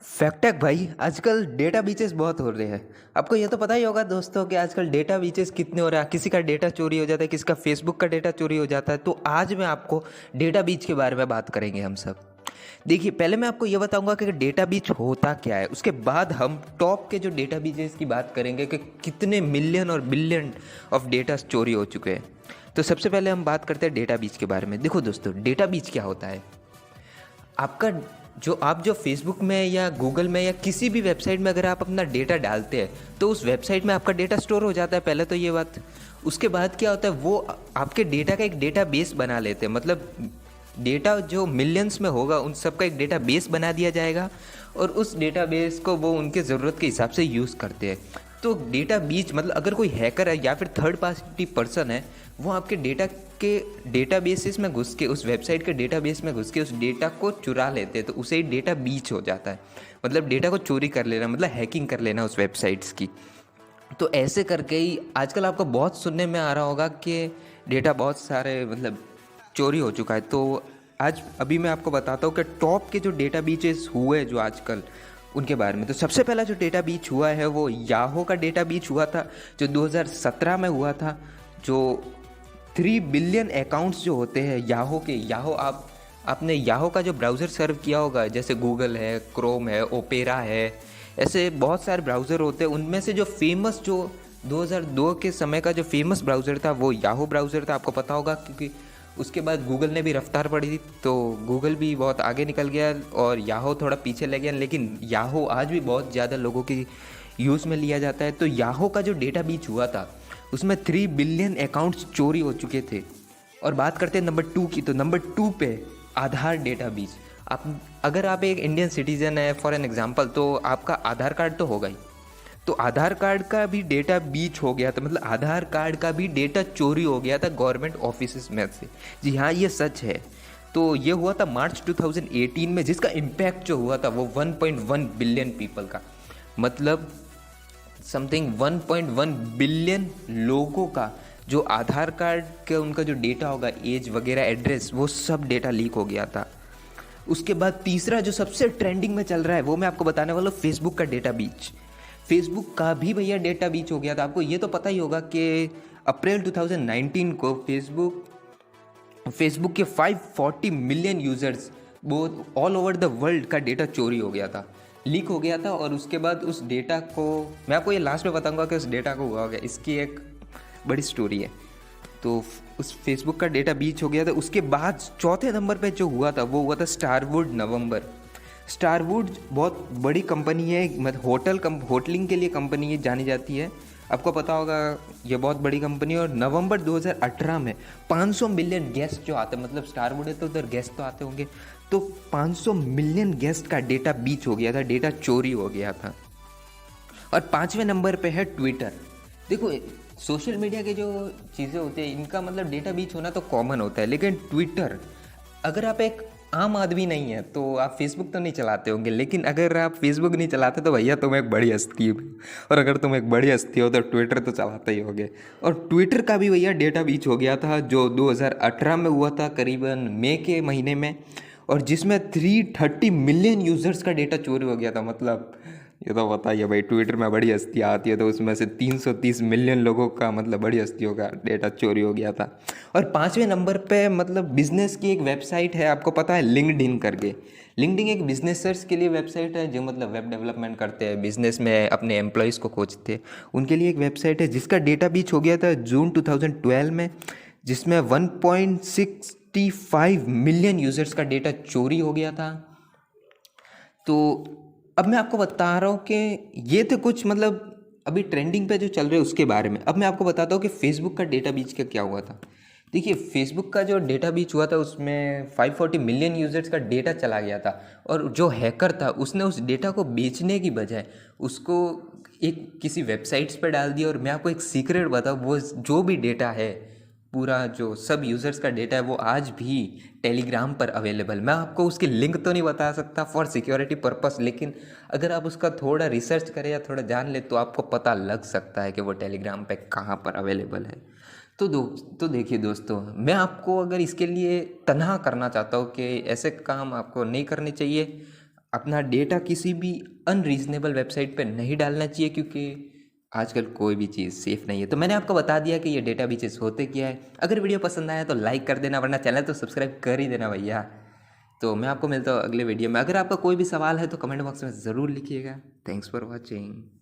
फैक्टैक भाई आजकल data beaches बहुत हो रहे हैं। आपको ये तो पता ही होगा दोस्तों कि आजकल डेटा बीचेस कितने हो रहे हैं। किसी का डेटा चोरी हो जाता है, किसी का फेसबुक का डेटा चोरी हो जाता है। तो आज मैं आपको डेटा बीच के बारे में बात करेंगे हम सब। देखिए, पहले मैं आपको ये बताऊंगा कि डेटा बीच होता क्या है। उसके बाद हम टॉप के जो डेटा बीचेस की बात करेंगे कि कितने मिलियन और बिलियन ऑफ डेटा चोरी हो चुके हैं। तो सबसे पहले हम बात करते हैं डेटा बीच के बारे में। देखो दोस्तों, डेटा बीच क्या होता है। आपका आप जो फेसबुक में या गूगल में या किसी भी वेबसाइट में अगर आप अपना डेटा डालते हैं तो उस वेबसाइट में आपका डेटा स्टोर हो जाता है। पहले तो ये बात। उसके बाद क्या होता है, वो आपके डेटा का एक डेटा बेस बना लेते हैं। मतलब डेटा जो मिलियंस में होगा उन सब का एक डेटा बेस बना दिया जाएगा और उस डेटा बेस को वो उनके ज़रूरत के हिसाब से यूज़ करते हैं। तो डेटा बीच मतलब अगर कोई हैकर है या फिर थर्ड पार्टी पर्सन है, वो आपके डेटा के डेटा बेसिस में घुस के, उस वेबसाइट के डेटा बेस में घुस के उस डेटा को चुरा लेते हैं। तो उसे ही डेटा बीच हो जाता है। मतलब डेटा को चोरी कर लेना, मतलब हैकिंग कर लेना उस वेबसाइट्स की। तो ऐसे करके ही आजकल आपको बहुत सुनने में आ रहा होगा कि डेटा बहुत सारे मतलब चोरी हो चुका है। तो आज अभी मैं आपको बताता हूँ कि टॉप के जो डेटा बीचेस हुए जो आजकल, उनके बारे में। तो सबसे पहला जो डेटा बीच हुआ है वो याहो का डेटा बीच हुआ था, जो 2017 में हुआ था। जो 3 बिलियन अकाउंट्स जो होते हैं याहो के, याहो आपने याहो का जो ब्राउज़र सर्व किया होगा, जैसे गूगल है, क्रोम है, ओपेरा है, ऐसे बहुत सारे ब्राउज़र होते हैं। उनमें से जो फेमस, जो 2002 के समय का जो फेमस ब्राउज़र था वो याहो ब्राउज़र था। आपको पता होगा क्योंकि उसके बाद गूगल ने भी रफ्तार पड़ी, तो गूगल भी बहुत आगे निकल गया और याहो थोड़ा पीछे लग गया। लेकिन याहो आज भी बहुत ज़्यादा लोगों की यूज़ में लिया जाता है। तो याहो का जो डेटा बीच हुआ था उसमें 3 बिलियन अकाउंट्स चोरी हो चुके थे। और बात करते हैं नंबर 2 की, तो नंबर 2 पे आधार डेटा बीच। अगर आप एक इंडियन सिटीज़न है फॉर एन एग्जांपल, तो आपका आधार कार्ड तो होगा ही। तो आधार कार्ड का भी डेटा बीच हो गया था, मतलब आधार कार्ड का भी डेटा चोरी हो गया था गवर्नमेंट ऑफिस में से। जी हाँ, ये सच है। तो ये हुआ था मार्च 2018 में, जिसका इम्पैक्ट जो हुआ था वो 1.1 बिलियन पीपल का, मतलब समथिंग 1.1 बिलियन लोगों का जो आधार कार्ड के उनका जो डेटा होगा, एज वगैरह, एड्रेस, वो सब डेटा लीक हो गया था। उसके बाद तीसरा जो सबसे ट्रेंडिंग में चल रहा है वो मैं आपको बताने वाला हूँ, फेसबुक का डेटा बीच। फेसबुक का भी भैया डेटा बीच हो गया था। आपको ये तो पता ही होगा कि अप्रैल 2019 को फेसबुक के 540 मिलियन यूजर्स, वो ऑल ओवर द वर्ल्ड का डेटा चोरी हो गया था, लीक हो गया था। और उसके बाद उस डेटा को मैं आपको ये लास्ट में बताऊंगा कि उस डेटा को हुआ हो गया, इसकी एक बड़ी स्टोरी है। तो उस फेसबुक का डेटा बीच हो गया था। उसके बाद चौथे नंबर पे जो हुआ था वो हुआ था स्टारवुड नवंबर। स्टारवुड बहुत बड़ी कंपनी है, मतलब होटलिंग के लिए कंपनी है, जानी जाती है। आपको पता होगा ये बहुत बड़ी कंपनी है। और नवंबर 2018 में 500 मिलियन गेस्ट जो आते हैं, मतलब स्टारवुड है तो उधर गेस्ट तो आते होंगे, तो 500 मिलियन गेस्ट का डेटा बीच हो गया था, डेटा चोरी हो गया था। और पाँचवें नंबर पे है ट्विटर। देखो, सोशल मीडिया के जो चीज़ें होती हैं इनका मतलब डेटा बीच होना तो कॉमन होता है, लेकिन ट्विटर, अगर आप एक आम आदमी नहीं है तो आप फेसबुक तो नहीं चलाते होंगे, लेकिन अगर आप फेसबुक नहीं चलाते तो भैया तुम एक बड़ी हस्ती हो। और अगर तुम एक बड़ी हस्ती हो तो ट्विटर तो चलाते ही होगे। और ट्विटर का भी भैया डेटा बीच हो गया था, जो 2018 में हुआ था, करीबन मई के महीने में। और जिसमें 330 मिलियन यूज़र्स का डेटा चोरी हो गया था। मतलब ये तो पता ही है भाई, ट्विटर में बड़ी हस्तियाँ आती है तो उसमें से 330 मिलियन लोगों का, मतलब बड़ी हस्तियों का डेटा चोरी हो गया था। और पाँचवें नंबर पे मतलब बिजनेस की एक वेबसाइट है, आपको पता है, लिंक्डइन करके। लिंक्डइन एक बिजनेसर्स के लिए वेबसाइट है, जो मतलब वेब डेवलपमेंट करते हैं, बिजनेस में अपने एम्प्लॉयज़ को खोजते हैं, उनके लिए एक वेबसाइट है जिसका डेटा बीच हो गया था जून 2012 में, जिसमें 1.65 मिलियन यूज़र्स का डेटा चोरी हो गया था। तो अब मैं आपको बता रहा हूँ कि ये थे कुछ, मतलब अभी ट्रेंडिंग पे जो चल रहे हैं उसके बारे में। अब मैं आपको बताता हूँ कि फेसबुक का डेटा बीच का क्या हुआ था। देखिए, फेसबुक का जो डेटा बीच हुआ था उसमें 540 मिलियन यूजर्स का डेटा चला गया था। और जो हैकर था उसने उस डेटा को बेचने की बजाय उसको एक किसी वेबसाइट्स पर डाल दिया। और मैं आपको एक सीक्रेट बताऊँ, वो जो भी डेटा है, पूरा जो सब यूज़र्स का डेटा है, वो आज भी टेलीग्राम पर अवेलेबल। मैं आपको उसकी लिंक तो नहीं बता सकता फॉर सिक्योरिटी पर्पस, लेकिन अगर आप उसका थोड़ा रिसर्च करें या थोड़ा जान ले तो आपको पता लग सकता है कि वो टेलीग्राम पे कहाँ पर अवेलेबल है। तो देखिए दोस्तों, मैं आपको अगर इसके लिए तनहा करना चाहता हूँ कि ऐसे काम आपको नहीं करने चाहिए। अपना डेटा किसी भी अनरीजनेबल वेबसाइट पे नहीं डालना चाहिए, क्योंकि आजकल कोई भी चीज़ सेफ़ नहीं है। तो मैंने आपको बता दिया कि ये डेटा ब्रीचेस होते क्या है। अगर वीडियो पसंद आया तो लाइक कर देना, वरना चैनल तो सब्सक्राइब कर ही देना भैया। तो मैं आपको मिलता हूँ अगले वीडियो में। अगर आपका कोई भी सवाल है तो कमेंट बॉक्स में ज़रूर लिखिएगा। Thanks for watching.